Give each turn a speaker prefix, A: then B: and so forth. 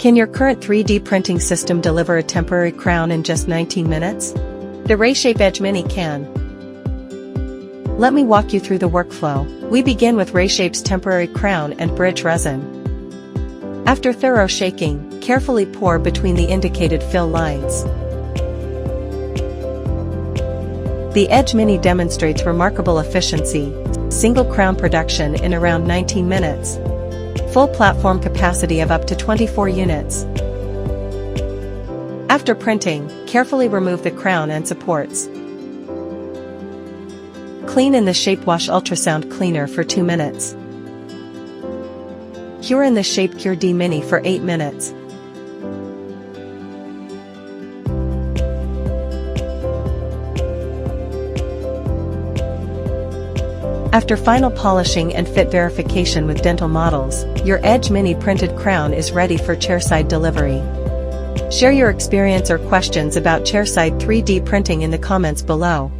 A: Can your current 3D printing system deliver a temporary crown in just 19 minutes? The RayShape Edge Mini can. Let me walk you through the workflow. We begin with RayShape's temporary crown and bridge resin. After thorough shaking, carefully pour between the indicated fill lines. The Edge Mini demonstrates remarkable efficiency, single crown production in around 19 minutes. Full platform capacity of up to 24 units. After printing, carefully remove the crown and supports. Clean in the ShapeWash Ultrasound Cleaner for 2 minutes. Cure in the ShapeCure D Mini for 8 minutes. After final polishing and fit verification with dental models, your Edge Mini printed crown is ready for chairside delivery. Share your experience or questions about chairside 3D printing in the comments below.